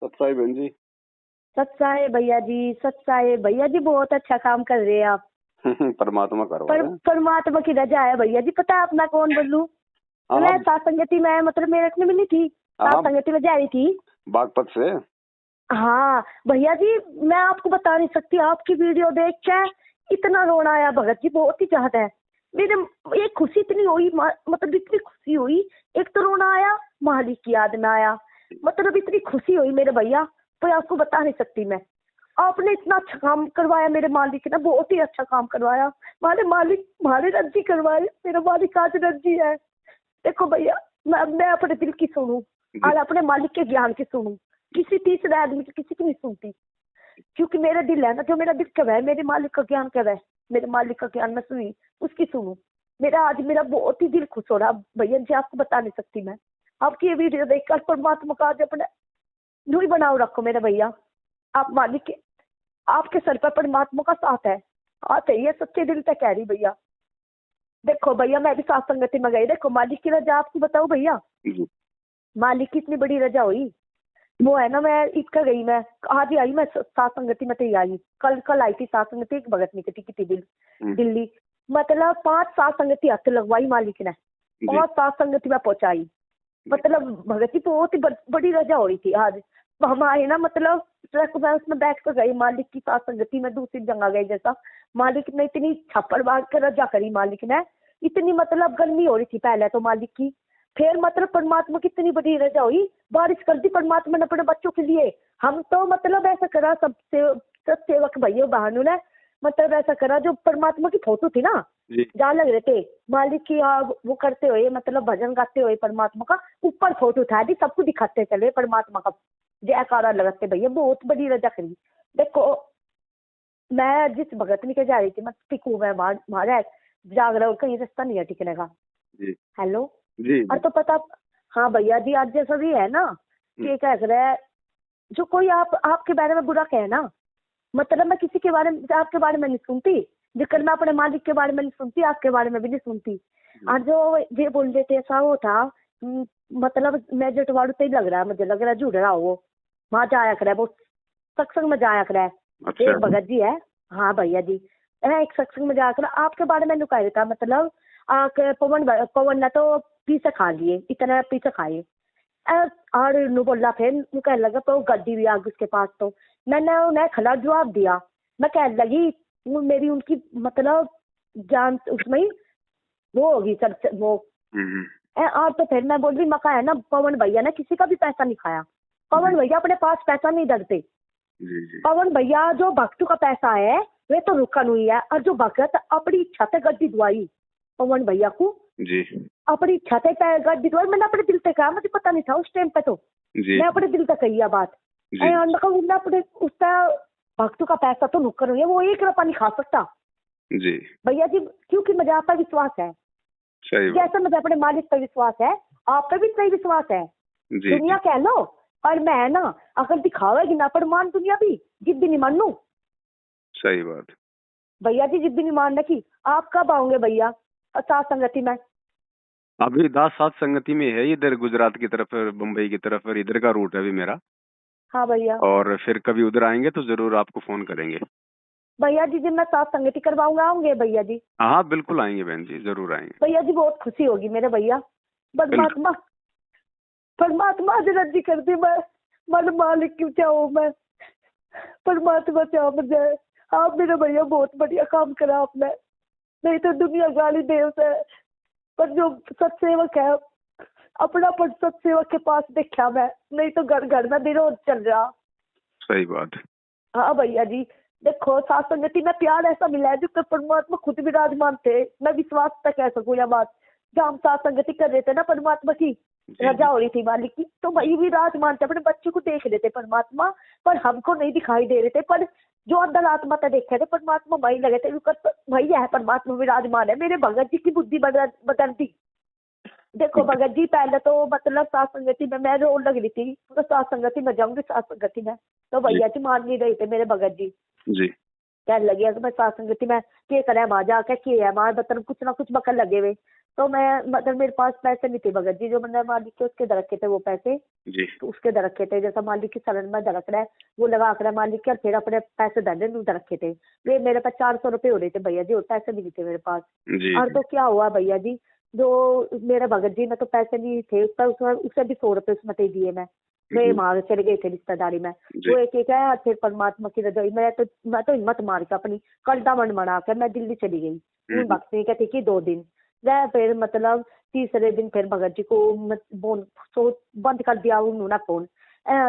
सच्चाई बहन जी। सच्चा है भैया जी, सच्चा है भैया जी, बहुत अच्छा काम कर रहे हैं आप। परमात्मा करवा रहे हैं। परमात्मा की रजा है भैया जी। पता है अपना कौन बोलूं? हाँ मैं सात संगति में, मतलब मेरे को मिली थी, सात हाँ, संगति में जा रही थी। बागपत से। हाँ भैया जी, मैं आपको बता नहीं सकती, आपकी वीडियो देख के इतना रोना आया भगत जी, बहुत ही ज्यादा है। मेरे एक खुशी इतनी हुई, मतलब इतनी खुशी हुई। एक तो रोना आया, मालिक की याद में आया, मतलब इतनी खुशी हुई मेरे भैया, तो आपको बता नहीं सकती मैं। आपने इतना अच्छा काम करवाया मेरे मालिक ने, बहुत ही अच्छा काम करवाया। हमारे मालिक हमारे रज्जी करवाए, मेरा मालिक आज रज्जी है। देखो भैया, मैं अपने दिल की सुनूं और अपने मालिक के ज्ञान की सुनूं, किसी तीसरे आदमी की किसी की नहीं सुनती। क्योंकि मेरा दिल है ना, जो मेरा दिल कब है, मेरे मालिक का ज्ञान कब है, मेरे मालिक का ज्ञान मैं सुनी, उसकी सुनूं। मेरा बहुत ही दिल खुश हो रहा भैया जी, आपको बता नहीं सकती मैं। आपकी ये वीडियो देखकर परमात्मा का आज अपने यूं ही बनाओ रखो मेरे भैया। आप मालिक के, आपके सर पर परमात्मा का साथ है, हाथ है, ये सच्चे दिल से कह रही भैया। देखो भैया, मैं भी सात संगति में गई, देखो मालिक की रजा आपको बताऊं भैया, मालिक की इतनी बड़ी रजा हुई। वो है ना, मैं इसका गई, मैं आज ही आई, मैं सात संगति में तो ही आई, कल आई थी सात संगति, एक भगत निकटी की थी दिल्ली। मतलब 5 सात संगति हाथ लगवाई मालिक ने, 5 सात संगति में पहुंचाई। मतलब भगत जी बहुत ही बड़ी रजा हो रही थी आज। हम आए ना, मतलब ट्रक में उसमें बैठ कर गई मालिक की सात संगति में, दूसरी जगह गए जैसा। मालिक ने इतनी छप्पड़ बांध कर रजा करी मालिक ने, इतनी मतलब गर्मी हो रही थी पहले तो मालिक की। फिर मतलब परमात्मा की इतनी बड़ी रजा हुई, बारिश कर दी परमात्मा ने अपने बच्चों के लिए। हम तो मतलब ऐसा करा, सब सेवक भैया बहनों ने मतलब ऐसा करा, जो परमात्मा की फोटो थी ना जहाँ लग रहे थे मालिक की, वो करते हुए मतलब भजन गाते हुए परमात्मा का, ऊपर फोटो था दी, सबको दिखाते चले परमात्मा का जयकारा लगाते भैया, बहुत बड़ी रजा करी। देखो मैं जिस भगत के जा रही थी, मैं टिकू मैं मारा जाग रहा हूँ, कहीं रास्ता नहीं है टिकने का। हेलो जी। और तो पता, हाँ भैया जी, आज जैसा भी है ना कि क्या कह रहा है, जो कोई आपके बारे में बुरा कहे ना, मतलब मैं किसी के बारे में, आपके बारे में नहीं सुनती, जिक्र मैं अपने मालिक के बारे में नहीं सुनती, आपके बारे में भी नहीं सुनती। और जो ये बोल रहे थे ऐसा वो था, मतलब मैं जटवाड़ू से ही लग रहा है, मुझे लग रहा है जुड़ रहा हो, वो वहां जाया करे, वो सत्संग में जाया करे। अच्छा। एक भगत जी है, हाँ भैया जी, एक सत्संग में जाया करे, आपके बारे में नुका था, मतलब पवन ने तो पीछे खा लिए, इतना पीछे खाए। और नु बोला, फिर नु कह लगा तो गड्डी भी आ गई उसके पास, तो मैंने उन्हें खला जवाब दिया। मैं कह लगी मेरी उनकी मतलब जान उसमें ही वो होगी सर वो। और तो फिर मैं बोल रही, मका है ना, पवन भैया ने किसी का भी पैसा नहीं खाया, पवन भैया अपने पास पैसा नहीं डरते। पवन भैया जो भक्तों का पैसा है वे तो रुका नहीं है, और जो भगत अपनी इच्छा से गड्डी दुआई पवन भैया को जी, अपनी इच्छा से गड्डी दुआई, मैंने अपने दिल से कहा, मुझे पता नहीं था उस टाइम पे, तो मैं अपने दिल से कही है बात। अपने उसका भक्तों का पैसा तो नुक्कर हुई है, वो 1 रुपया नहीं खा सकता जी भैया जी, क्योंकि मुझे आप पर विश्वास है। जैसा मुझे अपने मालिक पर विश्वास है, आप पर भी सही विश्वास है। दुनिया कह लो, और मैं ना अगर दिखावेगी ना पर मान दुनिया भी, जिद भी नहीं मानू। सही बात भैया जी, जिद भी नहीं मानने की। आप कब आओगे भैया सात संगति में? अभी 10 सात संगति में है, इधर गुजरात की तरफ, बम्बई की तरफ, और इधर का रूट है अभी मेरा। हाँ भैया, और फिर कभी उधर आएंगे तो जरूर आपको फोन करेंगे भैया जी। जब मैं सात संगति करवाऊंगा आऊंगे भैया जी? हाँ बिल्कुल आएंगे बहन जी, जरूर आएंगे भैया जी, बहुत खुशी होगी मेरे भैया। परमात्मा परमात्मा जी कर दी, मैं मन मालिक क्यों चाहूँ मैं, परमात्मा चाहो मुझे। आप मेरे भैया बहुत बढ़िया काम करा आपने, नहीं तो दुनिया गाली देव से, पर जो सत्सेवक है अपना पर सत्सेवक के पास देखा मैं, नहीं तो घर घर में विरोध चल रहा। सही बात। हाँ भैया जी, देखो सात संगति में प्यार ऐसा मिला है जो परमात्मा खुद विराजमान थे, मैं विश्वास तक कह सकूँ यह बात। जब हम सात संगति कर रहे थे ना, परमात्मा की रजा हो रही थी मालिक की, तो वही विराजमान थे, अपने बच्चों को देख रहे थे परमात्मा, पर हमको नहीं दिखाई दे रहे थे। पर जो अंदर आत्मा तक देखे थे परमात्मा वही लगे थे, वही है परमात्मा विराजमान है। मेरे भगत जी की बुद्धि बदल दी। देखो भगत जी, पहले तो मतलब सात संगति में मैं रोड लग रही थी, तो सात संगति में जाऊंगी, सात संगति में तो भैया जी मान नहीं रहे थे मेरे भगत जी कहने लगे कि मैं सात संगति में के करे वहां जाके के है वहां बतन कुछ ना कुछ बकल लगे हुए। तो मैं मतलब मेरे पास पैसे नहीं थे भगत जी, जो मैंने मालिक के उसके दे रखे थे वो पैसे, जी तो उसके दे रखे थे, जैसा मालिक की सलन में दे रख रहा है वो लगा कर मालिक के, और फिर अपने पैसे दे रखे थे। वे मेरे पास 400 रुपये हो रहे थे भैया जी, और पैसे भी नहीं थे मेरे पास। जी और तो क्या हुआ भैया जी, जो मेरे भगत जी में तो पैसे नहीं थे, उससे भी 100 रुपये उसमें दे दिए मैं वहां चले गए थे रिश्तेदारी में। जी। वो एक एक है, फिर परमात्मा की रजाई मैं तो हिम्मत मार के अपनी कलटा मन बना के मैं दिल्ली चली गई उन भक्ति के थी 2 दिन गए। फिर मतलब तीसरे दिन फिर भगत जी को बंद कर दिया उन्होंने फोन।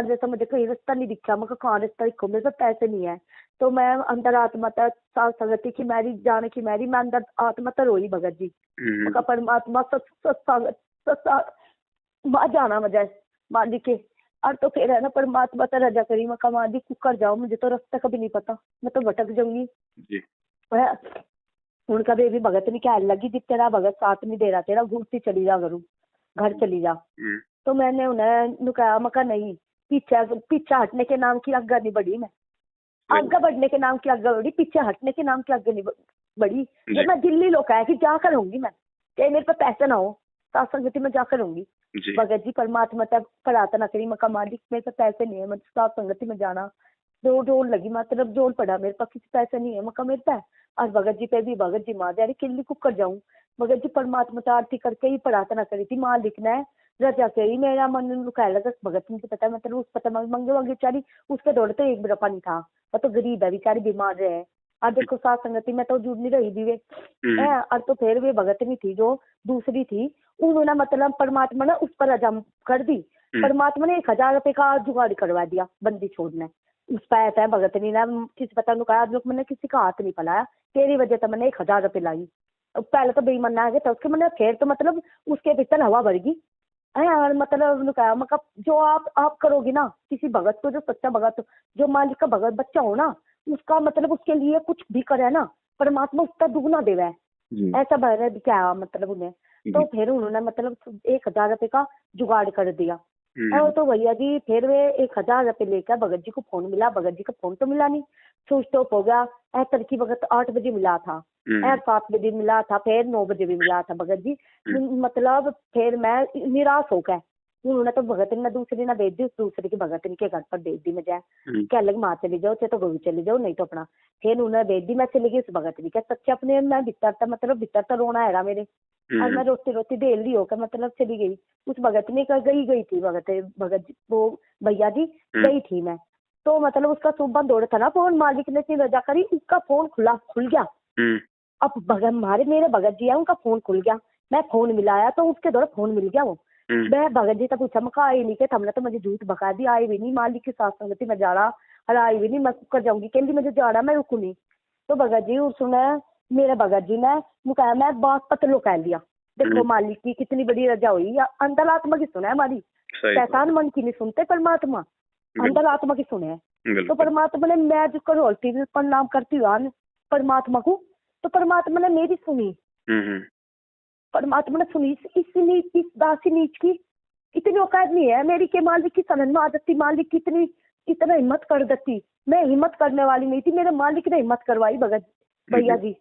जैसा मुझे कहीं रास्ता नहीं दिखा, मैं कहाँ रास्ता दिखो, मेरे पास पैसे नहीं है। तो मैं अंदर आत्मा साथ संगति की मैरी जाने की मैरी, मैं अंदर आत्मा तो रोई भगत जी, मैं परमात्मा जाना मजा मालिक के। और तो फिर है ना परमात्मा तो रजा करी, मैं कहा मालिक कर जाओ, मुझे तो रास्ता कभी नहीं पता, मैं तो भटक जाऊंगी। उनका बेबी भगत नहीं कहने लगी, जिस तेरा भगत साथ नहीं दे रहा तेरा, घूमती चली जा करूँ, घर चली जा। तो मैंने उन्हें कहा, मैं कहा नहीं, पीछे हटने के नाम की आगे नहीं बढ़ी मैं, आगे बढ़ने के नाम की आगे बढ़ी, पीछे हटने के नाम की आगे नहीं बढ़ी। जब मैं दिल्ली लोग कहा कि जा कर होंगी मैं, चाहे मेरे पे पैसे ना हो, सत्संगति में जाकर होंगी। भगत जी परमात्मा तक प्रार्थना करी, मैं कहा मालिक मेरे पे पैसे नहीं है, मैं सत्संगति में जाना डोल लगी, मतलब जोल पड़ा, मेरे पास किसी पैसे नहीं है, मैं कहा मेरे पे। और भगत जी पे भी भगत जी माँ जारी किल्ली को कर जाऊं। भगत जी परमात्मा तो आरती करके ही प्रार्थना करी थी, माँ लिखना है रजा करी, मेरा मन लुकाया लगा। भगत मुझे पता है, मतलब उस पता मंगे मंगे बेचारी, उसके दौड़ तो एक रुपया नहीं था, वो तो गरीब है बेचारी, बीमार रहे। और देखो साथ संगति में तो जुड़ नहीं रही भी वे। और तो फिर वे भगत नहीं थी जो दूसरी थी, उन्होंने मतलब परमात्मा ने उस पर रजा कर दी। परमात्मा ने 1000 रुपए का जुगाड़ करवा दिया बंदी छोड़ने। उस पैसा है भगत नहीं ना किसी पता नहीं कहा, लोग मैंने किसी का हाथ नहीं फैलाया, तेरी वजह से मैंने 1000 रुपए लाई। पहले तो बेईमान आ गया था उसके, मैंने फिर तो मतलब उसके भीतर हवा भर गई है। मतलब कहा, मतलब जो आप करोगी ना किसी भगत को, जो सच्चा भगत, जो मालिक का भगत बच्चा हो ना, उसका मतलब उसके लिए कुछ भी करे ना, परमात्मा उसका दुगना देवा है। ऐसा बहरे क्या मतलब उन्हें। तो फिर उन्होंने मतलब 1000 रुपए का जुगाड़ कर दिया। और तो भैया जी फिर वे 1000 रुपए लेकर भगत जी को फोन मिला, भगत जी का फोन तो मिला नहीं, स्विच ऑफ हो गया। तड़की वक्त 8 बजे मिला था, 7 बजे मिला था, फिर 9 बजे भी मिला था भगत जी। मतलब फिर मैं निराश हो गया, उन्होंने तो भगत ने दूसरी ना भेज दी, उस दूसरे की भगत के घर पर भेज दी। मैं जाए कह लगे माँ चली जाओ, चाहे तो गोभी चली जाओ, नहीं तो अपना। फिर उन्होंने भेज दी, मैं चली गई उस भगत जी के सच्चे अपने, मैं भीतर था मतलब भीतर तो रोना है मेरे। और मैं रोती रोती देली होकर मतलब चली गई उस भगत ने गई थी भगत जी वो भैया जी गई थी मैं। तो मतलब उसका सुबह दौड़ था ना फोन, मालिक ने इतनी रजा करी, उसका फोन खुल गया। अब भगत मेरे भगत जी है, उनका फोन खुल गया, मैं फोन मिलाया तो उसके दौरान फोन मिल गया। वो मैं भगत जी तक पूछा, मैं आई नहीं के हमने तो मुझे झूठ बका दी, आई भी नहीं, मालिक के साथ संगति में जा रहा, और आई भी नहीं, मैं कर जाऊंगी, कहती मुझे जा रहा, मैं रुकू नहीं। तो भगत जी उसने मेरे भगत जी ने मुकाया, मैं बात पतलो कह लिया। देखो मालिक की कितनी बड़ी रजा हुई, अंदर आत्मा की सुना है हमारी, शैतान मन की नहीं सुनते, परमात्मा अंदर आत्मा की सुने है। तो परमात्मा ने, मैं जो करोलती प्रणाम करती हुआ परमात्मा को, तो परमात्मा ने मेरी सुनी, परमात्मा ने सुनी। इस दासी नीच की इतनी औकात नहीं है मेरी के मालिक की सलन में आ जाती, मालिक की इतना हिम्मत कर देती। मैं हिम्मत करने वाली नहीं थी, मेरे मालिक ने हिम्मत करवाई भगत भैया जी।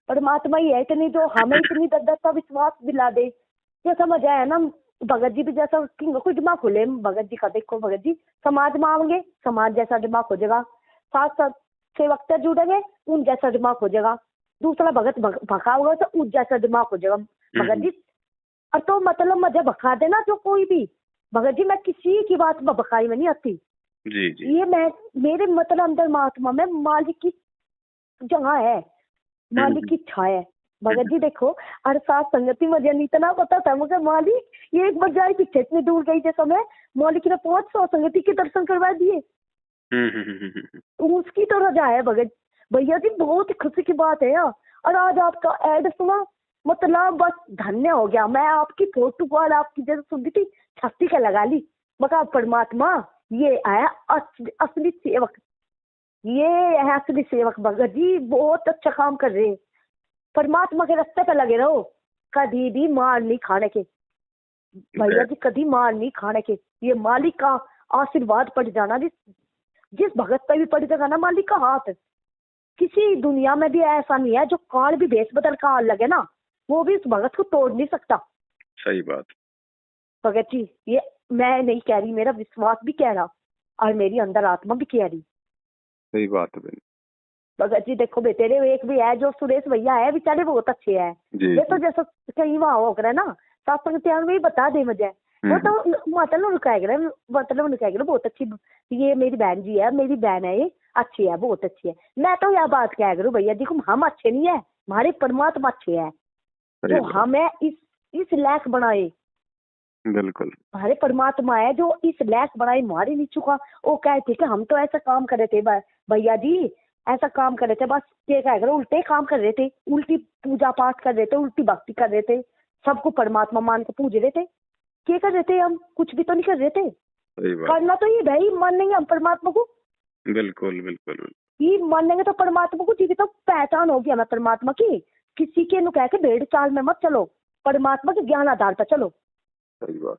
परमात्मा ही है इतनी जो हमें इतनी दर्द का विश्वास दिला दे। जो समझ आया ना भगत जी भी जैसा कोई दिमाग खुले भगत जी का, देखो भगत जी समाज मांगे, समाज जैसा दिमाग हो जाएगा, साथ साथ सेवक से जुड़ेंगे उन जैसा दिमाग हो जाएगा, दूसरा भगत भखा होगा तो उस जैसा दिमाग हो जाएगा भगत जी। और तो मतलब मुझे भखा देना जो कोई भी भगत जी, मैं किसी की बात में भखाई में नहीं आती जी। ये मैं मेरे मतलब अंदर महात्मा में मालिक की जगह है, मालिक की इच्छा है भगत जी। देखो और साथ संगति मुझे नहीं इतना पता था, मगर मालिक ये एक बार जाए पीछे इतनी दूर गई जैसा मैं, मालिक ने 500 संगति के दर्शन करवा दिए। उसकी तो रजा है भगत भैया जी, बहुत खुशी की बात है। और आज आपका ऐड सुना, मतलब बस धन्य हो गया मैं। आपकी फोटो कॉल आपकी जैसे सुन थी, छत्ती का लगा ली, मगर परमात्मा ये आया असली सेवक, ये है असली सेवक भगत जी, बहुत अच्छा काम कर रहे हैं। परमात्मा के रास्ते पे लगे रहो, कभी भी मार नहीं खाने के भैया जी, कभी मार नहीं खाने के। ये मालिक का आशीर्वाद पड़ जाना, जिस भगत पे भी पड़ जाएगा ना मालिक का हाथ, किसी दुनिया में भी ऐसा नहीं है जो काल भी भेष बदल का लगे ना, वो भी उस भगत को तोड़ नहीं सकता। सही बात। भगत जी ये मैं नहीं कह रही, मेरा विश्वास भी कह रहा और मेरी अंदर आत्मा भी कह रही। सही बात है बहन। भगत जी देखो बेटे रे, एक भी है जो सुरेश भैया है, बेचारे बहुत अच्छे हैं। जी ये तो जी। जैसा कहीं वहां हो गया ना सत्संग त्याग में ही बता दे मुझे, वो तो मतलब उनका है मतलब उनका है बहुत अच्छी, ये मेरी बहन जी है, मेरी बहन है, ये अच्छी है, बहुत अच्छी है। मैं तो यह बात कह करूँ भैया देखो, हम अच्छे नहीं है, हमारे परमात्मा अच्छे है सही जो बात। हमें इस लायक बनाए। बिल्कुल। हमारे परमात्मा है जो इस लायक बनाए, हमारे नीचू का। वो कहते कि हम तो ऐसा काम कर रहे थे भैया जी, ऐसा काम कर रहे थे, बस ये कह करो उल्टे काम कर रहे थे, उल्टी पूजा पाठ कर रहे थे, उल्टी भक्ति कर रहे थे, सबको परमात्मा मान के पूज रहे थे। क्या कर रहे थे हम? कुछ भी तो नहीं कर रहे थे। सही बात। करना तो ये भाई, मानेंगे हम परमात्मा को, बिल्कुल बिल्कुल बिल्कुल। ये मानेंगे तो परमात्मा को, जी तो पहचान होगी हमें परमात्मा की। किसी के नु कह के भेड़ चाल में मत चलो, परमात्मा के ज्ञान आधार पर चलो। सही बात।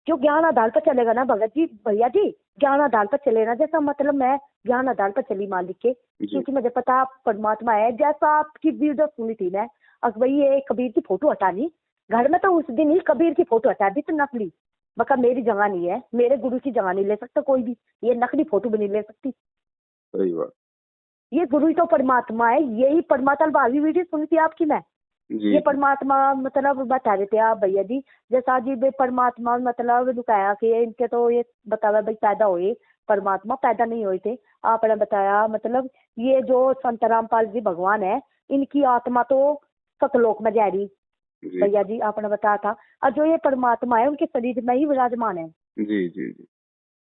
जो ज्ञान आधार पर चलेगा ना भगत जी भैया जी, ज्ञान आधार पर चले ना, जैसा मतलब मैं ज्ञान आधार पर चली मालिक के, जी। क्योंकि मुझे पता आप परमात्मा है। जैसा आपकी वीडियो सुनी थी मैं, अब भाई ये कबीर की फोटो हटा ली घर में, तो उस दिन ही कबीर की फोटो हटा दी, तो नकली बका मेरी जगह नहीं है, मेरे गुरु की जगह नहीं ले सकता कोई भी, ये नकली फोटो भी नहीं ले सकती। सही बात। ये गुरु ही तो परमात्मा है, यही परमात्मा। भावी वीडियो सुनी थी आपकी मैं, जी ये जी। परमात्मा मतलब बता देते आप भैया जी, जैसा जी बे परमात्मा मतलब लुकाया कि इनके तो ये बताया भाई पैदा हुए, परमात्मा पैदा नहीं हुए थे। आपने बताया मतलब ये जो संत रामपाल जी भगवान है, इनकी आत्मा तो सतलोक में जा रही जी भैया जी, आपने बताया था। और जो ये परमात्मा है उनके शरीर में ही विराजमान है। जी जी। जी।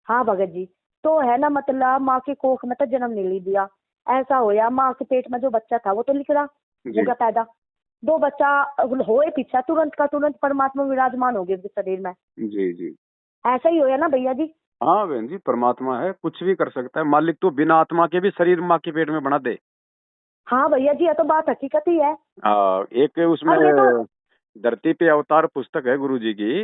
हाँ भगत जी, तो है ना मतलब माँ के कोख में तो जन्म नहीं ले दिया, ऐसा होया माँ के पेट में जो बच्चा था वो तो लिख रहा हो जी गया पैदा, दो बच्चा होए पीछा तुरंत का तुरंत परमात्मा विराजमान हो गए उनके शरीर में। जी जी। ऐसा ही होया ना भैया जी? हाँ बहन जी, परमात्मा है, कुछ भी कर सकता है मालिक, तो बिना आत्मा के भी शरीर माँ के पेट में बना दे। हाँ भैया जी, ये तो बात हकीकत ही है। एक उसमें और ये तो धरती पे अवतार पुस्तक है गुरु जी की,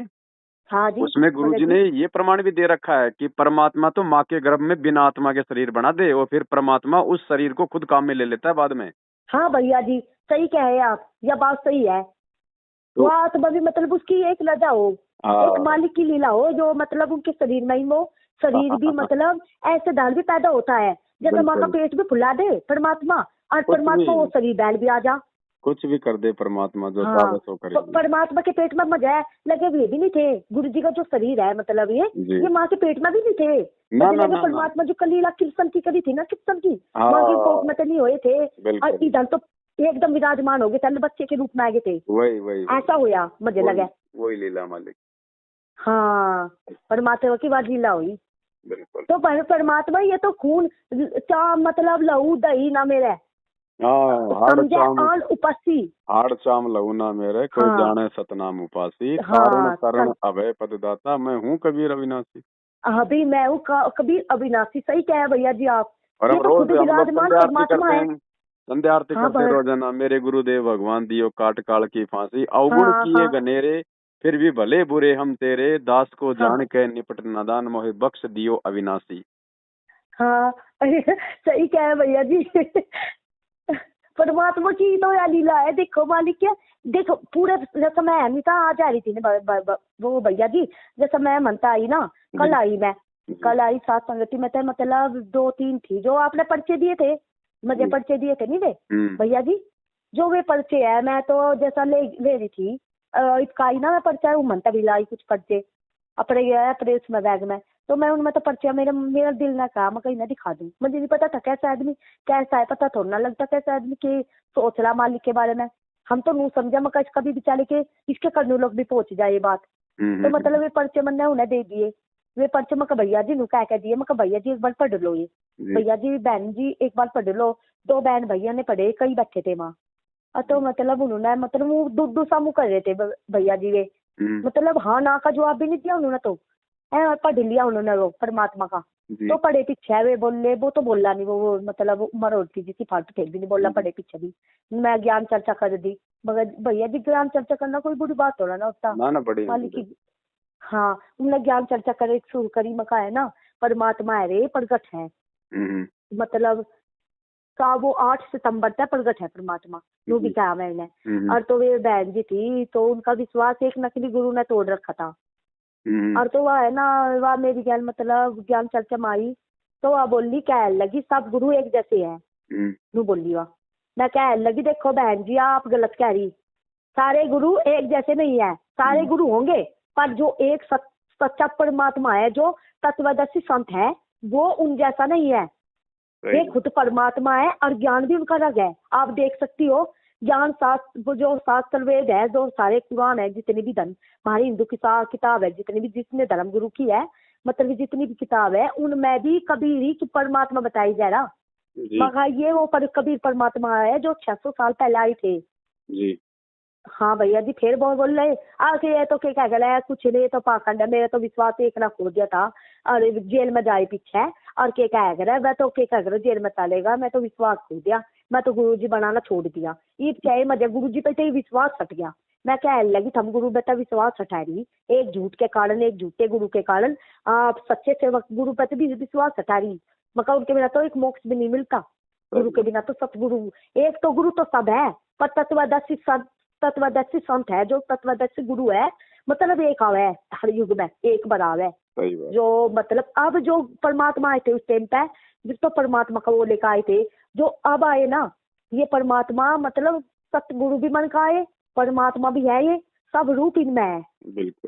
हाँ जी उसमें गुरु भगत जी जी। ने ये प्रमाण भी दे रखा है कि परमात्मा तो माँ के गर्भ में बिना आत्मा के शरीर बना दे, और फिर परमात्मा उस शरीर को खुद काम में ले लेता है बाद में। हाँ भैया जी सही कहे आप, यह बात सही है। तो वो आत्मा भी मतलब उसकी एक लजा हो, एक हाँ मालिक की लीला हो, जो मतलब उनके शरीर में ही वो शरीर भी मतलब ऐसे दाल भी पैदा होता है, जैसे माँ का बिल्कुल। पेट भी फुला दे परमात्मा, और कुछ परमात्मा वो भी शरीर बैल भी आ जा। कुछ भी कर दे परमात्मा, जो हाँ चाहे सो तो करेगी। परमात्मा के पेट में मजा लगे हुए भी नहीं थे गुरु जी का जो शरीर है, मतलब जी। ये माँ के पेट में भी नहीं थे। ना मुझे ना लगे ना ना। परमात्मा जो कलीला कृष्ण की करी थी ना, कृष्ण की माँ के कोख हाँ में तो नहीं हुए थे, और बिल्कुल। इधर तो एकदम विराजमान हो गए थे, बच्चे के रूप में आ गए थे। वही वही वही ऐसा हुआ मुझे वही लगा। वही लीला मालिक। हाँ परमात्मा की बात लीला हुई। बिल्कुल। तो परमात्मा ये तो खून चा मतलब लहू दही ना मेरे, हाँ हाड़ समझे चाम, आन उपस्सी। हाड़ चाम लहू ना मेरे, कोई हाँ जाने सतनाम उपासी, तारण हाँ तरण अभय पददाता, मैं हूँ कबीर अविनाशी। अभी मैं हूँ कबीर अविनाशी, सही कह है भैया जी आप। और ये हम तो खुद रोज हम लोग विराजमान संध्या आरती परमात्मा करते है। हैं, संध्या आरती हाँ करते हैं रोजाना, मेरे गुरुदेव भगवान दियो काट काल की फांसी, अवगुण हाँ किए हाँ गनेरे, फिर भी भले बुरे हम तेरे, दास को हाँ जान के निपट नादान, मोहि बख्श दियो अविनाशी। हाँ सही कह है भैया जी परमात्मा की तो यह लीला है। देखो मालिक क्या, देखो पूरे जैसा मैं नहीं था आ जा रही थी ना वो भैया जी, जैसा मैं मनता आई ना, कल जी आई मैं, जी। कल आई सात संगति में, तो मतलब 2-3 थी जो आपने पर्चे दिए थे, मुझे जी। पर्चे दिए थे नहीं वे हम्म। भैया जी, जो वे पर्चे है मैं तो जैसा ले रही थी इसका आई ना मैं पर्चा, वो मनता भी लाई कुछ पर्चे अपने गया अपने उसमें बैग में, तो मैं उनमें तो पर्चा मेरा मेरा दिल ना कहा मैं कहीं ना दिखा दूं, मुझे नहीं पता था कैसा आदमी कैसा है, पता थोड़ा ना लगता कैसा आदमी के सोच रहा मालिक के बारे में। हम तो नहीं समझा मैं कभी बेचारे के इसके करने लोग भी पहुंच जाए ये बात। तो मतलब ये पर्चे मैंने उन्हें दे दिए, वे पर्चे मैं भैया जी नु कह दिए, मैं भैया जी एक बार पढ़ लो ये, जी। भैया जी बहन जी एक बार पढ़ लो। दो बहन भैया ने पढ़े, कई बैठे थे वहाँ, तो मतलब उन्होंने मतलब वो दूर सा मुँह कर रहे थे भैया जी वे, हम्म। मतलब हाँ ना का जवाब भी नहीं दिया उन्होंने, तो पढ़ लिया उन्होंने वो परमात्मा का। जी। तो पढ़े पीछे है वे बोले, वो तो बोला नहीं, वो मतलब उम्र होती जिसकी फालतू फिर भी नहीं बोला, पढ़े पीछे भी मैं ज्ञान चर्चा कर दी, मगर भैया जी ज्ञान चर्चा करना कोई बुरी बात हो रहा ना होता ना बड़ी मालिक की। हाँ उन्होंने ज्ञान चर्चा करे शुरू करी, मका है ना परमात्मा है रे प्रगट है, मतलब का वो 8 सितंबर तक प्रगट है परमात्मा, नू भी कहा मैंने। और तो वे बहन जी थी तो उनका विश्वास एक नकली गुरु ने तोड़ रखा था। और तो वह है ना, वह मेरी ज्ञान मतलब ज्ञान चर्चा में आई तो वह बोली कह लगी सब गुरु एक जैसे है। नू बोली वह, मैं कह लगी देखो बहन जी आप गलत कह रही, सारे गुरु एक जैसे नहीं है, सारे गुरु होंगे पर जो एक सच्चा परमात्मा है जो तत्वदर्शी संत है वो उन जैसा नहीं है। ये खुद परमात्मा है और ज्ञान भी उनका अलग है। आप देख सकती हो ज्ञान शास्त्र जो शास्त्र वेद है, जो सारे कुरान है, जितने भी धर्म हमारी हिंदू की किताब है, जितने भी जितने धर्म गुरु की है मतलब जितनी भी किताब है उनमें भी कबीर ही की परमात्मा बताई जा रहा। मगर ये वो कबीर परमात्मा है जो 600 साल पहले आए थे जी। हाँ भैया जी, फिर बोल रहे आके ये तो क्या गला कुछ नहीं तो पाखंड है, मेरा तो विश्वास एक ना खो दिया था और जेल में जाए पीछे और के कह रहा मैं तो क्या कर जेल में चलेगा, मैं तो विश्वास खो दिया, मैं तो गुरुजी बनाना छोड़ दिया। ये चाहे मजे गुरुजी पे तो विश्वास हट गया। मैं कह लगी थम गुरु बेटा विश्वास हटा रही, एक झूठ के कारण, एक झूठे गुरु के कारण आप सच्चे सेवक गुरु पे भी विश्वास हटा रही। मगर उनके बिना तो एक मोक्ष भी नहीं मिलता, गुरु के बिना तो सतगुरु। एक तो गुरु तो सब है पर तत्वदर्शी संत है जो तत्वदर्शी गुरु है मतलब एक आवे है, हर युग में एक बार आवे जो मतलब अब जो परमात्मा आए थे उस टाइम पे जिस तो परमात्मा का वो लेकर आए थे, जो अब आए ना ये परमात्मा मतलब सतगुरु भी मन का आए, परमात्मा भी है, ये सब रूप इनमें है।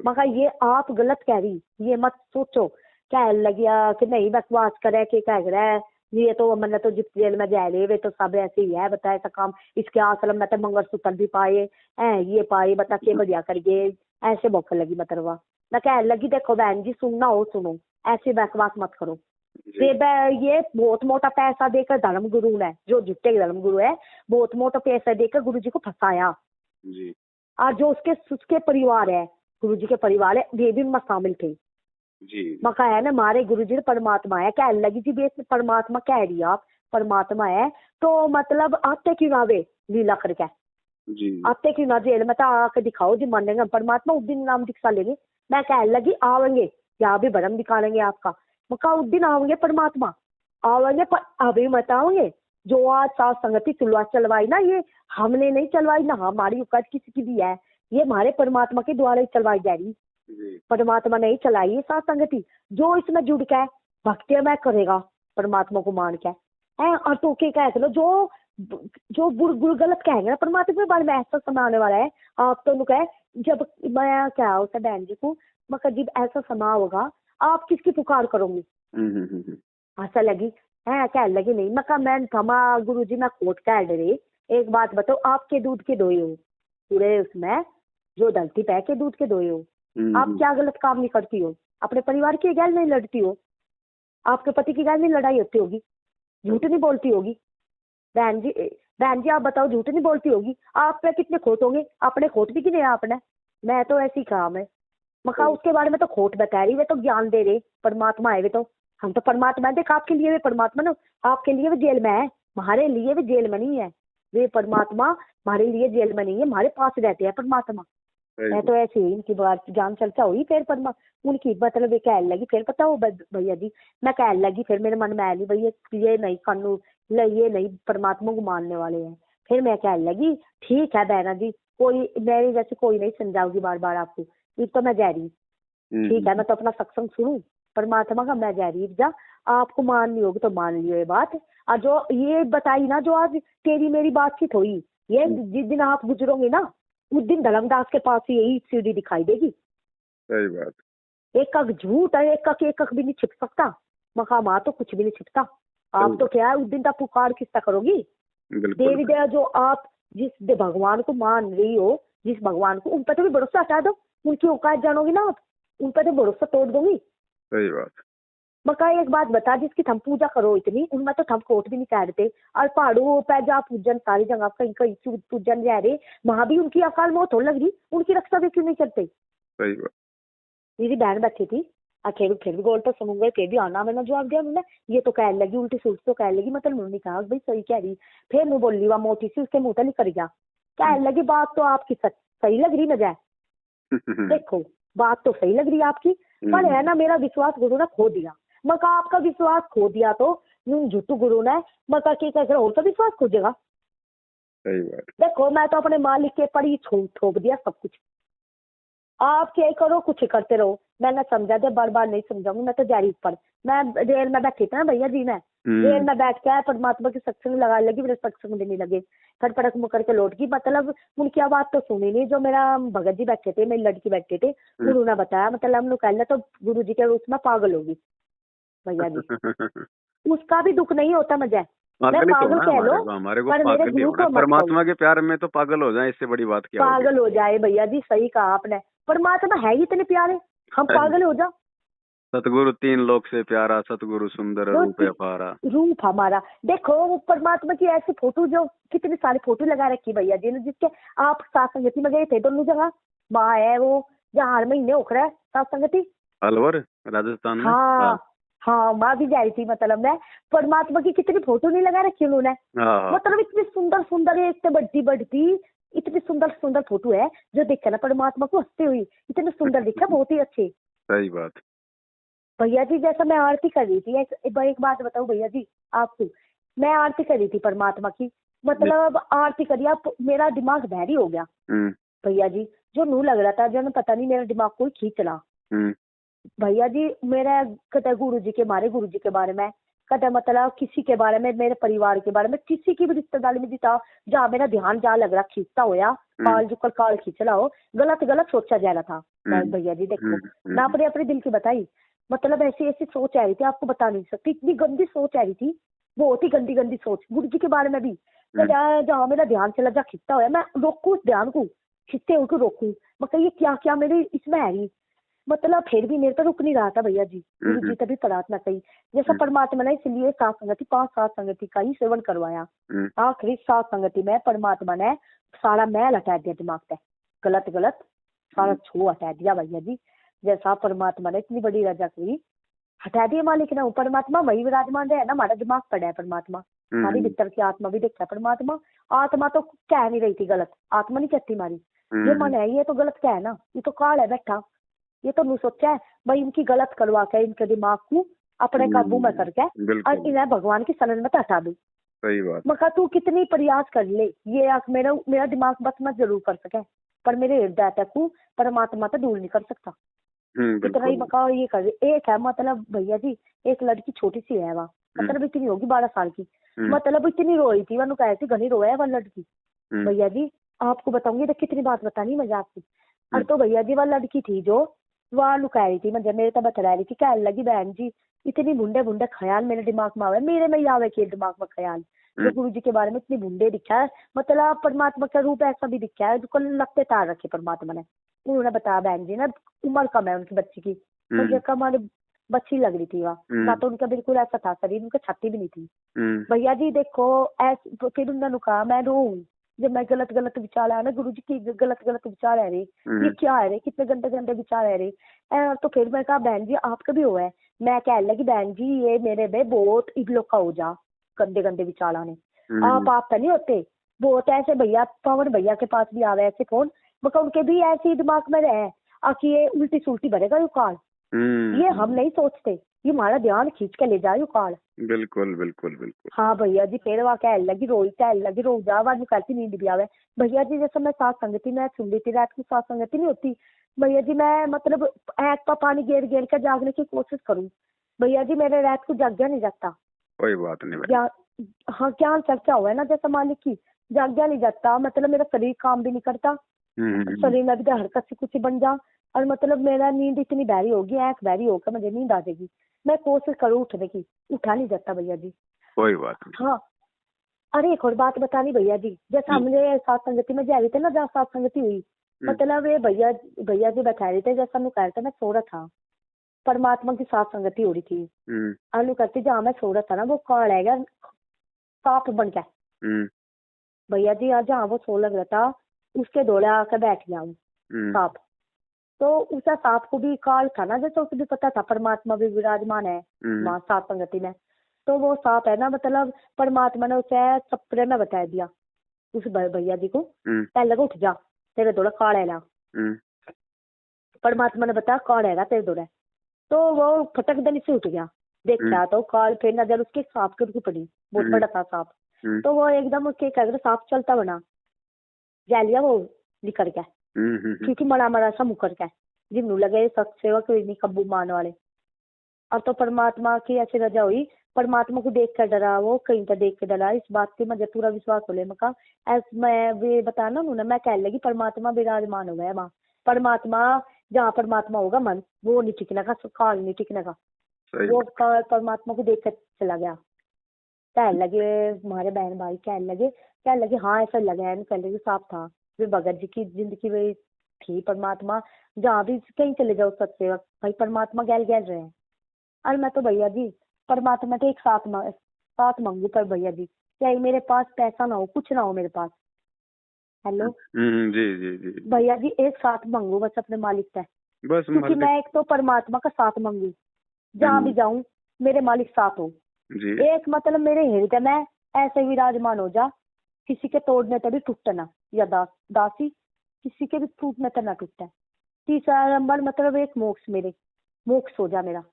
मगर ये आप गलत कह रही, ये मत सोचो क्या लगिया कि नहीं बकवास करे कि कह रहा है ये तो मैंने तो जिस जेल में जा रहे वे तो सब ऐसे ही है, बता ऐसा काम इसके आश्रम में तो मंगलसूत्र भी पाए ये पाए बता के बढ़िया कर गए, ऐसे भूख लगी मतरवा। मैं कह लगी देखो बहन जी सुनना हो सुनो, ऐसी बकवास मत करो। ये बहुत मोटा पैसा देकर धर्म गुरु ने, जो झूठे धर्म गुरु है, बहुत मोटा पैसा देकर गुरु जी को फंसाया जी। और जो उसके परिवार है, गुरु जी के परिवार है, वे भी उनमें शामिल थे जी। मका है ना हमारे गुरु जी परमात्मा है, कह लगी जी बेस परमात्मा कह रही आप परमात्मा है तो मतलब आते क्यों ना वे लीला करके जी, आते क्यों ना जेल में तो आके दिखाओ जी, मानेंगे परमात्मा उस दिन नाम दीक्षा लेंगे। मैं कह लगी आवेंगे यहाँ भी भरम दिखाएंगे आपका, मका उस दिन आवेंगे परमात्मा आवेंगे पर अभी मत आओगे। जो आज सात संगति चलवाई ना ये हमने नहीं चलवाई ना हमारी औकात किसी की भी है, ये हमारे परमात्मा के द्वारा ही चलवाई जा रही, परमात्मा नहीं चलाई है सात संगति। जो इसमें जुड़ के भक्ति में करेगा परमात्मा को मान के है और तो के कह लो जो गुरु गलत कहेंगे ना परमात्मा के बारे में ऐसा समय आने वाला है। आप तो कहे जब मैं क्या होता बहन जी को मगर जब ऐसा समय होगा आप किसकी पुकार करोगी, ऐसा लगी है क्या लगी नहीं मका मैं थमा गुरु जी मैं कोट कह रही। एक बात बताओ आपके दूध के दोए हो पूरे उसमें जो धरती पे के दूध के दोए हो, आप क्या गलत काम नहीं करती हो, अपने परिवार की गैल नहीं लड़ती हो, आपके पति की गैल नहीं लड़ाई होती होगी, झूठ नहीं बोलती होगी बहन जी आप बताओ झूठ नहीं बोलती होगी, आप पे कितने खोट होंगे, अपने खोट भी किने आपने, मैं तो ऐसी काम है मका उसके बारे में तो खोट बता रही, वे तो ज्ञान दे रहे परमात्मा है, वे तो हम तो परमात्मा देख आपके लिए वे परमात्मा ना आपके लिए वे जेल में है, हमारे लिए वे जेल में नहीं है, वे परमात्मा हमारे लिए जेल में नहीं है, हमारे पास रहते हैं परमात्मा। मैं तो ऐसे ही इनकी बात जान चर्चा हुई फिर उनकी मतलब कह लगी फिर पता हो भैया जी मैं कह लगी फिर मेरे मन में आया नहीं भैया ये नहीं कानू ये नहीं परमात्मा को मानने वाले हैं। फिर मैं कह लगी ठीक है बहना जी कोई मेरी वैसे कोई नहीं समझाऊगी बार बार आपको, एक तो मैं जा रही ठीक है मैं तो अपना सत्संग सुनूं परमात्मा का, मैं जा रही जा आपको माननी होगी तो मान लियो ये बात। और जो ये बताई ना जो आज तेरी मेरी बातचीत हुई ये जिस दिन आप गुजरोगे ना उस दिन धर्मदास के पास यही सीढ़ी दिखाई देगी। सही बात, एक झूठ है एक भी नहीं छिप सकता, मकाम तो कुछ भी नहीं छिपता। आप तो क्या है उस दिन तक पुकार किसका करोगी, देवी देव जो आप जिस भगवान को मान रही हो जिस भगवान को उन पर तो भी भरोसा हटा दो, उनकी औकात जानोगी ना आप उन पर तो भरोसा तोड़ दोगी। सही बात, मका एक बात बता जिसकी थम पूजा करो इतनी उनमें तो थम कोट भी नहीं कह रहे, और पहाड़ों पे जा पूजन सारी जगह कहीं कहीं पूजन जा रहे वहां भी उनकी अकाल मौत हो लग रही, उनकी रक्षा भी क्यों नहीं करते। सही बात, मेरी बहन बैठी थी फिर भी गोल तो सुनूंगे फिर भी आना मैंने जवाब दिया उन्होंने, ये तो कह लगी उल्टी सूट तो कह लगी मतलब उन्होंने कहा भाई सही कह रही, फिर मैं बोली वह मोटी सी उसके मुंह निकल गया कह लगी बात तो आपकी सही लग रही न जाए देखो बात तो सही लग रही है आपकी पर है ना मेरा विश्वास गुरु ने खो दिया। मका आपका विश्वास खो दिया तो झूठू गुरु ने मका के और का विश्वास खोजेगा सही बात। देखो मैं तो अपने मालिक के पर ही थोप दिया सब कुछ। आप क्या करो, कुछ करते रहो। मैंने समझा दे, बार बार नहीं समझाऊंगी, मैं तो जारी ऊपर। मैं रेल में बैठी थी ना भैया जी, मैं रेल में बैठ के परमात्मा के सत्संग लगाने लगी, मेरे सत्संग देने लगे, फटफटक मुकर के लौट गई। मतलब उनकी आवाज तो सुनी नहीं, जो मेरा भगत जी बैठे थे, मेरी लड़की बैठे थे, उन्होंने बताया। मतलब हम लोग कहले तो गुरु जी के उसमें पागल होगी भैया जी। उसका भी दुख नहीं होता मुझे, मैं पागल कह लो, पर मेरे गुरु को मत कहो। परमात्मा के प्यार में तो पागल हो जाए, इससे बड़ी बात क्या होगी? पागल हो जाए भैया जी, सही कहा आपने। परमात्मा है ही इतने प्यारे, हम पागल हो जाओ। सतगुरु तीन लोक से प्यारा, सतगुरु सुंदर रूप अपारा। रूप हमारा, देखो वो परमात्मा की ऐसी फोटो, जो कितनी सारी फोटो लगा रखी भैया जी ने, जिसके आप सात संगति में गए थे दोनों जगह। वहाँ है वो जहाँ हर महीने उखड़ा है सात संगति, अलवर राजस्थान में। हाँ हाँ, वहाँ भी जा रही थी। मतलब मैं परमात्मा की कितनी फोटो नहीं लगा रखी उन्होंने। मतलब इतनी सुंदर सुंदर, एक तो बढ़ती बढ़ती इतनी सुंदर सुंदर फोटो है, जो देखा ना परमात्मा को हंसते हुई, इतने सुंदर दिखा, बहुत ही अच्छे। सही बात भैया जी, जैसा मैं आरती कर रही थी, एक बात बताऊं भैया जी आपको, मैं आरती कर रही थी परमात्मा की। मतलब आरती करी, आप मेरा दिमाग बहरी हो गया भैया जी। जो नू लग रहा था, जो पता नहीं मेरा दिमाग कोई खींच रहा भैया जी। मेरा कदा गुरु जी के बारे में, कदा मतलब किसी के बारे में, मेरे परिवार के बारे में, किसी की भी रिश्तेदारी में जिता जहाँ मेरा ध्यान जहाँ लग रहा खींचता होया, काल जो काल खींच रहा हो, गलत गलत सोचा जा रहा था भैया जी। देखो मैं अपने दिल की बताई, मतलब ऐसी ऐसी सोच आ रही थी, आपको बता नहीं सकती, इतनी गंदी सोच आ रही थी, बहुत ही गंदी गंदी सोच गुरु जी के बारे में भी। जहाँ मेरा ध्यान चला जा खिंचता हुआ, मैं रोकू उस ध्यान को, खिंचते हुए रोकू, मतलब ये क्या क्या मेरे इसमें है रही। मतलब फिर भी मेरे पर रुक नहीं रहा था भैया जी। गुरु जी तभी प्रार्थना कही, जैसा परमात्मा ने इसलिए सात संगति, 5-7 संगति का ही सेवन करवाया। आखिरी 7 संगति में परमात्मा ने सारा मैल हटा दिया दिमाग से, गलत गलत सारा छू हटा दिया भैया जी। जैसा परमात्मा ने इतनी बड़ी रजा करी, हटा दिए मालिक ने। परमात्मा वही विराजमान है ना, हमारा दिमाग पड़ा है परमात्मा, हमारी भीतर की आत्मा भी देखता है परमात्मा। आत्मा तो कह नहीं रही थी गलत, आत्मा नहीं कहती हमारी, ये मन है ये तो गलत क्या है ना, ये तो काल है बैठा, ये तो नहीं सोचा है भाई इनकी गलत करवा के, इनके दिमाग को अपने काबू में करके और इन्हें भगवान की शरण में हटा दू। सही बात। मका तू कितनी प्रयास कर ले, ये मेरा दिमाग बस मत जरूर कर सके, पर मेरे हृदय तक को परमात्मा तो दूर नहीं कर सकता। इतना ही मका ये कर। एक है मतलब भैया जी, एक लड़की छोटी सी है, वहाँ मतलब इतनी होगी 12 साल की, मतलब इतनी रोई थी, वह कह घनी रोया है वह लड़की भैया जी। आपको बताऊंगी तो कितनी बात बतानी मजा आपकी। और तो भैया जी वह लड़की थी जो वह लुका रही थी, मुझे मेरे तो बता रही थी, कह लगी बहन जी इतनी बुंडे बुंडे ख्याल मेरे दिमाग में आवे, मेरे में ही आवे के दिमाग में ख्याल, जो गुरु जी के बारे में इतनी बुंडे दिखा है, मतलब परमात्मा का रूप ऐसा भी दिखा है जो लगते तार रखे परमात्मा ने। उन्होंने बताया बहन जी ना, उम्र कम है उनकी बच्ची की, मुझे कम बच्ची लग रही थी वह ना, तो उनका बिल्कुल ऐसा था शरीर, उनका छाती भी नहीं थी भैया जी। देखो ऐसे फिर उन्होंने कहा मैं रो, जब मैं गलत गलत विचार आया ना गुरु जी की, गलत गलत विचार है रे, ये क्या है रे, कितने गंदे गंदे विचार है रे। तो फिर मैं कहा बहन जी आपका भी हुआ है, मैं कह लगी बहन जी ये मेरे में बहुत इगलो का हो जा, गंदे गंदे विचार आने, आप तो नहीं होते बहुत ऐसे भैया, पवन भैया के पास भी आवे ऐसे फोन, मतलब उनके भी ऐसे दिमाग में रहे कि ये उल्टी सुल्टी भरेगा यू काल, ये हम नहीं सोचते, ये हमारा ध्यान खींच के ले जाए काल। बिल्कुल बिल्कुल बिल्कुल। हाँ भैया जी, फिर वहाँ कह लगी रो जा, आवाज निकालती नींद भी आवे भैया जी। जैसे मैं सात संगति में सुन ली थी, रात की सात संगति नहीं होती भैया जी, मैं मतलब ऐक का पानी गेर गेर कर जागने की कोशिश करूँ भैया जी, मेरे रात को जाग नहीं जाता। कोई बात नहीं हाँ ज्ञान चर्चा हुआ है ना जैसा मालिक की, जाग नहीं जाता, मतलब मेरा शरीर काम भी नहीं करता, शरीर में भी हरकत से कुछ बन जा, और मतलब मेरा नींद इतनी बहरी होगी, आँख बहरी होकर मुझे नींद आ जाएगी, मैं कोशिश करूँ उठने की, उठा नहीं जाता भैया जी। कोई बात नहीं। हाँ अरे एक और बात बतानी भैया जी, जैसा हमने सात संगति में जा रहे थे ना, जहाँ सात संगति हुई, मतलब ये भैया जी बता रहे थे, जैसा मैं कह रहा था मैं सो रहा था, परमात्मा की सात संगति हो रही थी, अनु करती जहाँ मैं सो रहा था ना, वो कौन है सांप बन गया भैया जी। आज जहाँ वो सो लग रहा था उसके दौड़े आकर बैठ गया हूँ सांप, तो उस सांप को भी काल था ना, जैसे उसे भी पता था परमात्मा भी विराजमान है वहाँ सात संगति में, तो वो सांप है ना, मतलब परमात्मा ने उसे सपने में बता दिया उस भैया जी को, पहले उठ जा तेरे दौड़ा काल है ना, परमात्मा ने बताया काल है ना तेरे दौड़े, तो वो फटक देने से उठ गया, देखा तो काल, फिर नजर उसके सांप के ऊपर पड़ी, बहुत बड़ा था सांप, तो वो एकदम उसके क्या सांप चलता बना जा लिया वो निकल गया, क्योंकि मरा सा मुकर गया जिन्नू लगे सत सेवा कोई नहीं कब्बू मान वाले। और तो परमात्मा की ऐसी रजा हुई, परमात्मा को देख कर डरा, वो कहीं पर देख कर डरा। इस बात की मुझे पूरा विश्वास हो ले मका ऐसा मैं भी बताना उन्होंने, मैं कहने लगी परमात्मा विराजमान हो गया वहाँ। परमात्मा जहाँ परमात्मा होगा मन वो नहीं टिकने का, काल नहीं टिकने का। वो काल परमात्मा को देख कर चला गया। कहने लगे हमारे बहन भाई कहने लगे हाँ ऐसा लगा है, कहने लगे साफ था। वे भगत जी की जिंदगी में थी परमात्मा, जहाँ भी कहीं चले जाओ सत्सेवक भाई परमात्मा गैल गैल रहे हैं। और मैं तो भैया जी परमात्मा तो एक साथ मांगू पर भैया जी चाहे मेरे पास पैसा ना हो कुछ ना हो मेरे पास, हेलो जी जी जी भैया जी एक साथ मांगू बस अपने मालिक से, बस क्योंकि मैं एक तो परमात्मा का साथ मांगू, जहाँ भी जाऊं मेरे मालिक साथ हो जी। एक मतलब मेरे हृदय में ऐसे विराजमान हो जा, किसी के तोड़ने तभी टूटना ना, या दासी किसी के भी टूटने तक ना टूटे। तीसरा नंबर मतलब एक मोक्ष हो जा मेरा।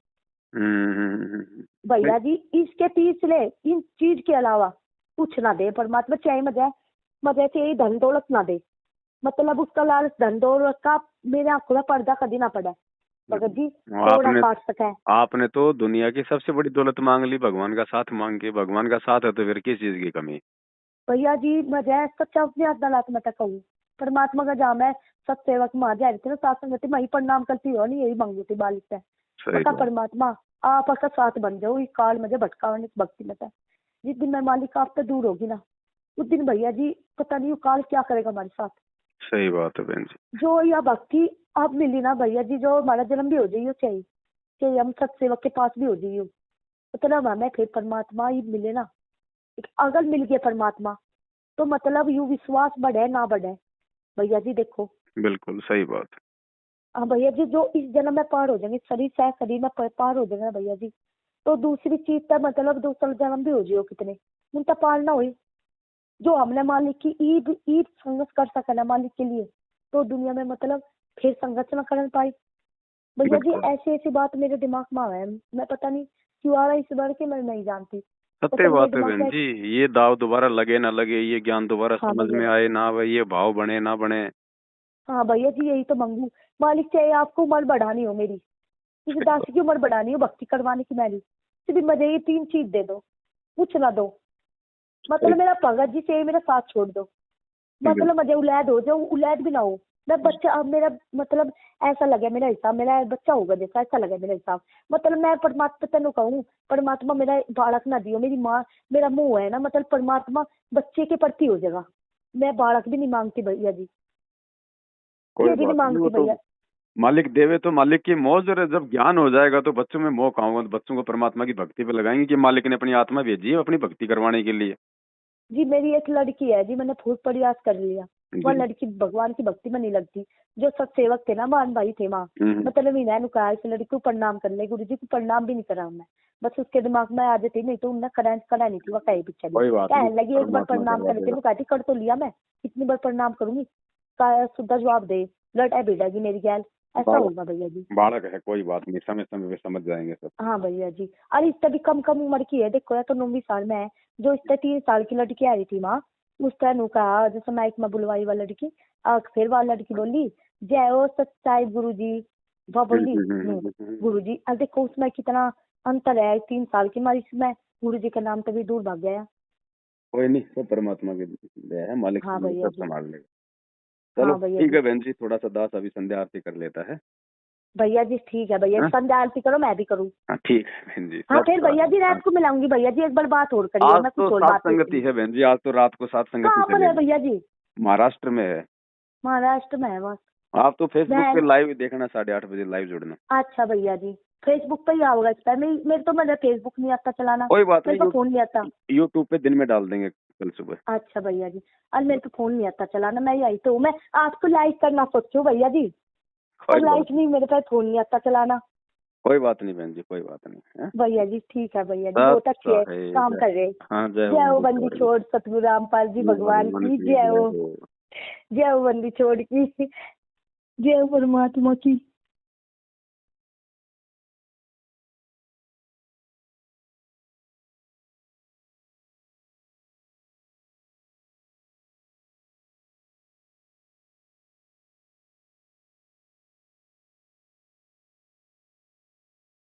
भैया जी इसके तीसरे इन चीज के अलावा कुछ ना दे परमात्मा, चाहे मजे से यही धन दौलत ना दे, मतलब उसका लालच धन दौलत का मेरे आंखों में पर्दा कभी ना पड़े भगत जी, थोड़ा काट सके। आपने तो दुनिया की सबसे बड़ी दौलत मांग ली, भगवान का साथ मांग के। भगवान का साथ है तो फिर किस चीज की कमी? भैया जी मजा सच्चा अपने अदालत में तक कहूँ परमात्मा का जाम है सत्सेवक माँ जा रही थी ना साथ संगति मैं ही प्रणाम करती हो नहीं, यही मांगू थी बालिक से बता परमात्मा आप का साथ बन जाओ इस काल मुझे भटकावन इस भक्ति में था। जिस दिन मैं मालिक आप तो दूर होगी ना उस दिन भैया जी पता नहीं काल क्या करेगा हमारे साथ। सही बात है बहन जी। जो यह भक्ति आप मिली ना भैया जी, जो हमारा जन्म भी हो जाइए चाहे हम सत्सेवक के पास भी हो जाइए, मतलब हमें फिर परमात्मा ही मिले ना, अगर मिल गया परमात्मा तो मतलब यू विश्वास बढ़े ना बढ़े भैया जी देखो। बिल्कुल सही बात। हाँ भैया जी जो इस जन्म में पार हो जाएंगे शरीर में पार हो जाएंगे भैया जी, तो दूसरी चीज का मतलब दूसरा जन्म भी हो जाओ कितने उनका पार ना हुई, जो हमने मालिक की ईद संघर्ष कर सके ना मालिक के लिए, तो दुनिया में मतलब फिर संघर्ष न कर पाई भैया जी। ऐसी बात मेरे दिमाग में आ है, मैं पता नहीं क्यों आ रहा है इस बार के मैं नहीं जानती। सत्य बात है बहन जी, ये दाव दोबारा लगे ना लगे, ये ज्ञान दोबारा समझ में आए ना आए, ये भाव बने ना बने। हाँ भैया जी यही तो मांगू मालिक, चाहे आपको उम्र बढ़ानी हो मेरी, किसी दासी की उम्र बढ़ानी हो भक्ति करवाने की मेरी, सिर्फ मुझे ये 3 चीज दे दो, कुछ ना दो, मतलब मेरा भगत जी से मेरा साथ छोड़ दो, मतलब मुझे औलाद हो जाओ, औलाद भी ना हो मैं बच्चा, अब मेरा मतलब ऐसा लगे मेरा हिसाब मेरा बच्चा होगा जैसा ऐसा लगे मेरा हिसाब, मतलब मैं परमात्मा तेन कहूँ परमात्मा मेरा बालक ना दियो, मेरी माँ मेरा मुंह है ना मतलब परमात्मा बच्चे के प्रति हो जाएगा, मैं बालक भी नहीं मांगती भैया जी, ये भी नहीं मांगती भैया। मालिक देवे तो मालिक की मौज, और जब ज्ञान हो जाएगा तो बच्चों में मोह कहाँ होगा, तो बच्चों को परमात्मा की भक्ति पे लगाएंगे कि मालिक ने अपनी आत्मा भेजी है अपनी भक्ति करवाने के लिए। जी मेरी एक लड़की है जी, मैंने खूब प्रयास कर लिया, वह लड़की भगवान की भक्ति में नहीं लगती, जो सत्सेवक थे ना मान भाई थे माँ, मतलब इन्हें कहा इस लड़की को प्रणाम कर ले, गुरु जी को प्रणाम भी नहीं करा मैं, बस उसके दिमाग में आ जाती, नहीं तो उन्हें करा नहीं थी वह कहे पीछे कहने लगी एक बार प्रणाम कर लेती, कहती कर तो लिया मैं कितनी बार प्रणाम करूंगी, सीधा जवाब दे लड़ भिड़ेगी मेरी गैल, ऐसा होगा भैया जी। बालक है कोई बात नहीं, समय समय पे समझ जाएंगे सब। हाँ भैया जी, अरे इससे भी कम उम्र की है, देखो या तो 9 साल में है, जो इससे 3 साल की लड़की आ रही थी माँ, उस तरह कहा जैसे माइक में बुलवाई वाली लड़की, फिर वाली लड़की बोली जय हो सच्चाई गुरु जी, वह बोली गुरु जी, अब देखो उसमें कितना अंतर है, 3 साल की मारी इसमें गुरु जी के नाम पे भी दूर भाग गया। कोई नहीं, सब परमात्मा की दया है, मालिक हाँ भैया जी संभाल लेगा। चलो ठीक है बहन जी, थोड़ा सा दास अभी संध्या आरती कर लेता है। भैया जी ठीक है भैया, संध्या आरती करो मैं भी करूँ। हाँ ठीक है बहन जी। हाँ फिर भैया जी रात को मिलाऊंगी भैया जी, एक बार बात और करिए, मैं कुछ और बात संगति है बहन जी, आज तो रात को साथ संगति। कहाँ पर है भैया जी? महाराष्ट्र में है। महाराष्ट्र में है बस। आप तो फेसबुक पे लाइव देखना, 8:30 बजे लाइव जुड़ना। अच्छा भैया जी फेसबुक पे ही आओगा इस पर, मेरे तो मेरा फेसबुक नहीं आता चलाना, कोई बात नहीं, मेरे को फोन नहीं आता। यूट्यूब पे दिन में डाल देंगे कल सुबह। अच्छा भैया जी, और मेरे को फोन नहीं आता चलाना, मैं यही तो मैं आपको लाइक करना सोचूं भैया जी, और लाइक नहीं, मेरे पास फोन नहीं आता चलाना। कोई बात नहीं बहन जी, कोई बात नहीं भैया जी, ठीक है भैया जी, बहुत अच्छे है काम कर रहे। जय हो बंदी छोड़ सतगुरु रामपाल जी भगवान की जय हो, जय हो बंदी छोड़ की, जय हो परमात्मा की।